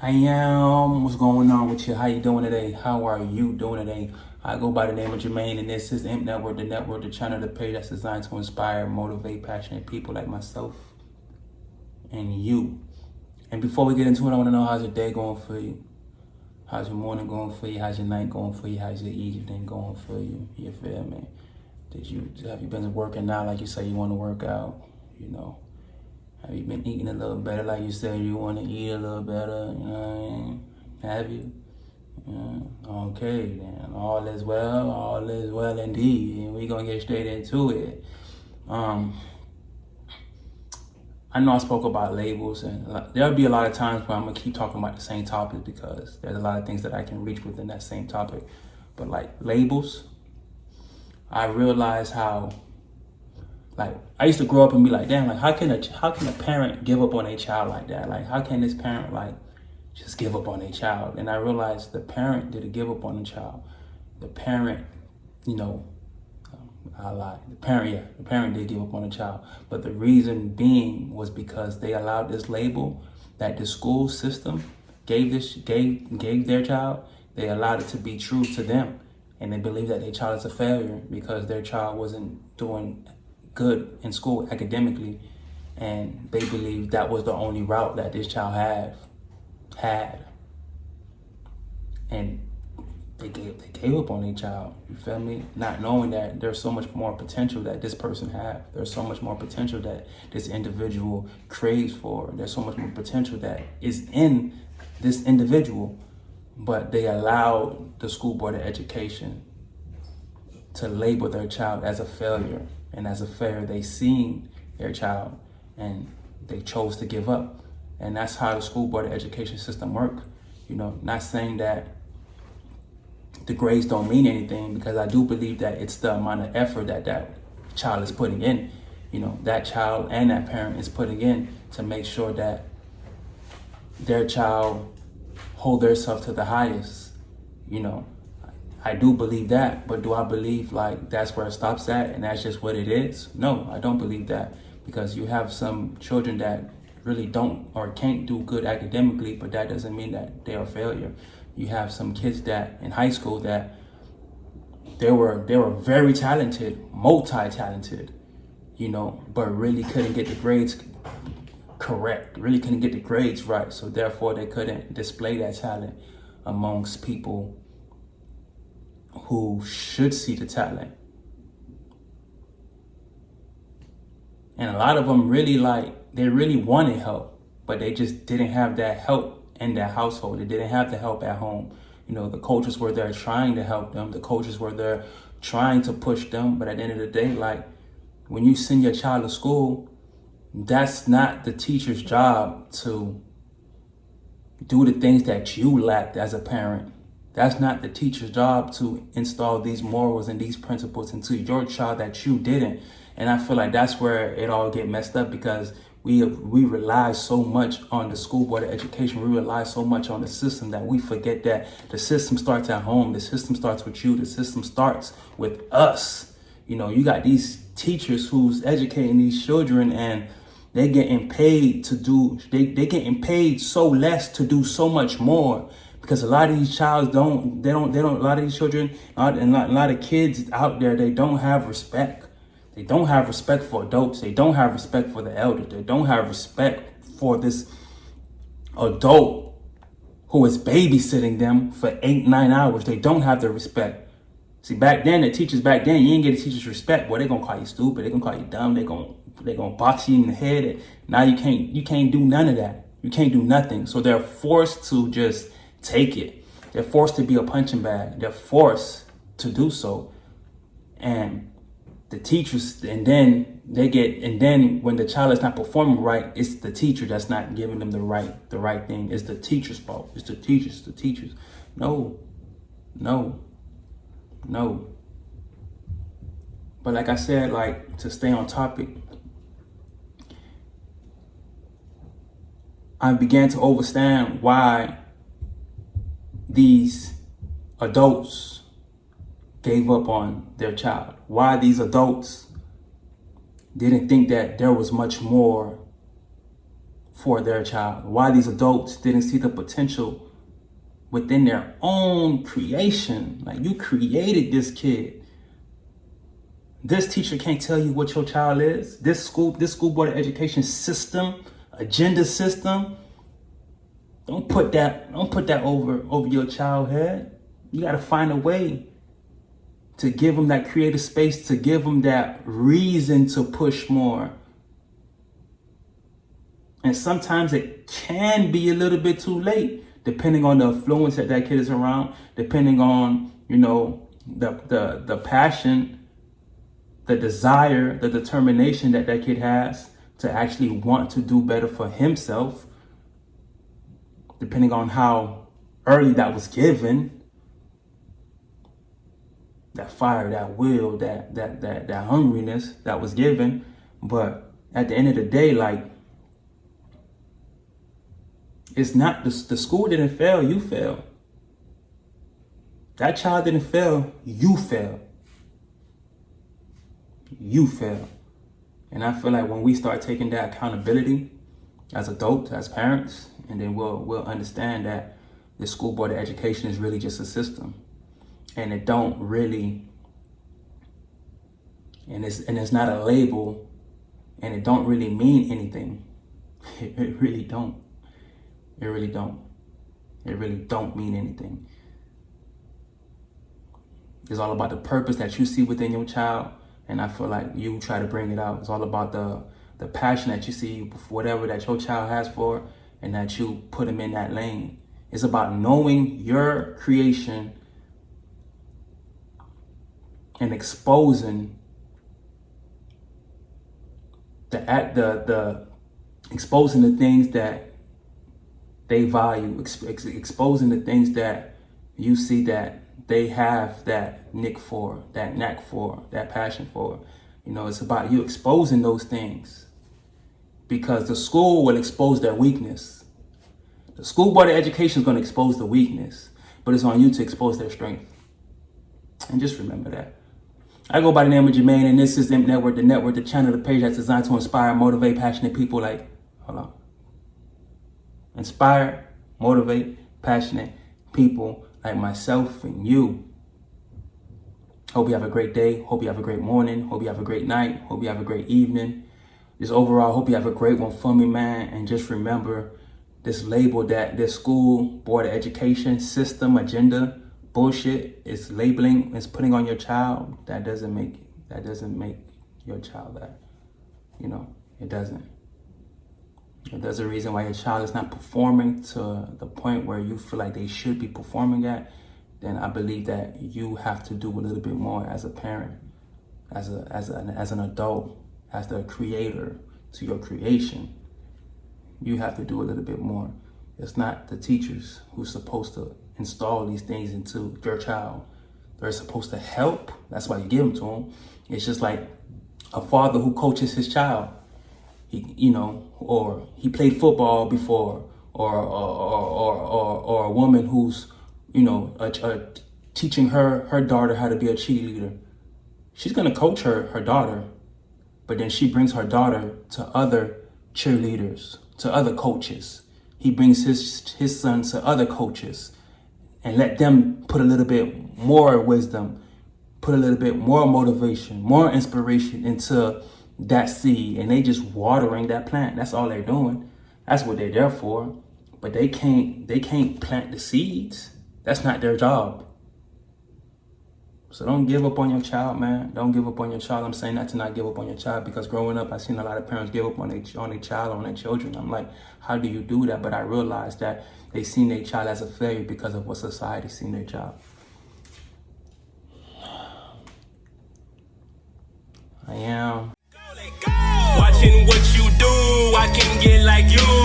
I am. What's going on with you? How you doing today? How are you doing today? I go by the name of Jermaine, and this is I.M.P.P Network, the channel, the page that's designed to inspire, motivate, passionate people like myself and you. And before we get into it, I want to know how's your day going for you? How's your morning going for you? How's your night going for you? How's your evening going for you? You feel me? Have you been working out like you say you want to work out? You know, have you been eating a little better like you said you want to eat a little better? You know what I mean? Have you? Yeah. Okay, then all is well indeed, and we're gonna get straight into it. I know I spoke about labels, and there'll be a lot of times where I'm gonna keep talking about the same topic because there's a lot of things that I can reach within that same topic. But like labels, I realized how, like, I used to grow up and be like, damn, like how can a parent give up on a child like that? Like, how can this parent like just give up on a child? And I realized the parent didn't give up on the child. The parent, you know, I lied. The parent did give up on the child. But the reason being was because they allowed this label that the school system gave their child. They allowed it to be true to them. And they believe that their child is a failure because their child wasn't doing good in school academically. And they believed that was the only route that this child had. And they gave up on their child, you feel me? Not knowing that there's so much more potential that this person have. There's so much more potential that this individual craves for. There's so much more potential that is in this individual, but they allowed the school board of education to label their child as a failure. And as a failure, they seen their child and they chose to give up. And that's how the school board of education system work. You know, not saying that the grades don't mean anything, because I do believe that it's the amount of effort that that child is putting in. You know, that child and that parent is putting in to make sure that their child hold themselves to the highest. You know, I do believe that, but do I believe like that's where it stops at and that's just what it is? No, I don't believe that, because you have some children that really don't or can't do good academically, but that doesn't mean that they're a failure. You have some kids that in high school that they were very talented, multi-talented, you know, but really couldn't get the grades correct, really couldn't get the grades right. So therefore they couldn't display that talent amongst people who should see the talent. And a lot of them really they really wanted help, but they just didn't have that help in their household. They didn't have the help at home. You know, the coaches were there trying to help them. The coaches were there trying to push them. But at the end of the day, like, when you send your child to school, that's not the teacher's job to do the things that you lacked as a parent. That's not the teacher's job to install these morals and these principles into your child that you didn't. And I feel like that's where it all get messed up, because we rely so much on the school board of education. We rely so much on the system that we forget that the system starts at home. The system starts with you. The system starts with us. You know, you got these teachers who's educating these children, and they getting paid to do, they getting paid so less to do so much more, because a lot of these childs a lot of these children and a lot of kids out there, they don't have respect. They don't have respect for adults. They don't have respect for the elder. They don't have respect for this adult who is babysitting them for 8-9 hours. They don't have the respect. See, back then, the teachers back then, you didn't get the teachers respect. Boy, they're gonna call you stupid. They're gonna call you dumb. They're gonna box you in the head. And now you can't do none of that. You can't do nothing. So they're forced to just take it. They're forced to be a punching bag. They're forced to do so. And the teachers, and then when the child is not performing right, it's the teacher that's not giving them the right thing. It's the teacher's fault. It's the teachers. No. But like I said, like, to stay on topic, I began to understand why these adults gave up on their child. Why these adults didn't think that there was much more for their child, why these adults didn't see the potential within their own creation. Like, you created this kid. This teacher can't tell you what your child is. This school board of education system, agenda system, don't put that over your child's head. You got to find a way to give them that creative space, to give them that reason to push more. And sometimes it can be a little bit too late, depending on the influence that kid is around, depending on, the passion, the desire, the determination that kid has to actually want to do better for himself, depending on how early that was given. That fire, that will, that hungriness that was given. But at the end of the day, like, it's not, the school didn't fail, you failed. That child didn't fail, you failed. You failed. And I feel like when we start taking that accountability as adults, as parents, and then we'll understand that the school board of education is really just a system. And it don't really, and it's not a label, and it don't really mean anything. It really don't. It really don't. It really don't mean anything. It's all about the purpose that you see within your child, and I feel like you try to bring it out. It's all about the passion that you see for whatever that your child has for, and that you put them in that lane. It's about knowing your creation and exposing exposing the things that they value, exposing the things that you see that they have that knack for, that passion for. It's about you exposing those things, because the school will expose their weakness. The school board of education is going to expose the weakness, but it's on you to expose their strength. And just remember that. I go by the name of Jermaine, and this is I.M.P.P Network, the channel, the page that's designed to inspire, motivate, passionate people like, inspire, motivate, passionate people like myself and you. Hope you have a great day. Hope you have a great morning. Hope you have a great night. Hope you have a great evening. Just overall, hope you have a great one for me, man. And just remember, this label that this school board of education system agenda bullshit is labeling, is putting on your child, that doesn't make your child that. It doesn't. If there's a reason why your child is not performing to the point where you feel like they should be performing at, then I believe that you have to do a little bit more as a parent, as an adult, as the creator to your creation. You have to do a little bit more. It's not the teachers who's supposed to install these things into your child. They're supposed to help. That's why you give them to them. It's just like a father who coaches his child. Or he played football before, or a woman who's, teaching her daughter how to be a cheerleader. She's gonna coach her daughter, but then she brings her daughter to other cheerleaders, to other coaches. He brings his son to other coaches, and let them put a little bit more wisdom, put a little bit more motivation, more inspiration into that seed, and they just watering that plant. That's all they're doing. That's what they're there for. But they can't plant the seeds. That's not their job. So don't give up on your child, man. Don't give up on your child. I'm saying that to not give up on your child, because growing up, I've seen a lot of parents give up on their child, on their children. I'm like, how do you do that? But I realized that they seen their child as a failure because of what society seen their child. I am. Watching what you do, I can get like you.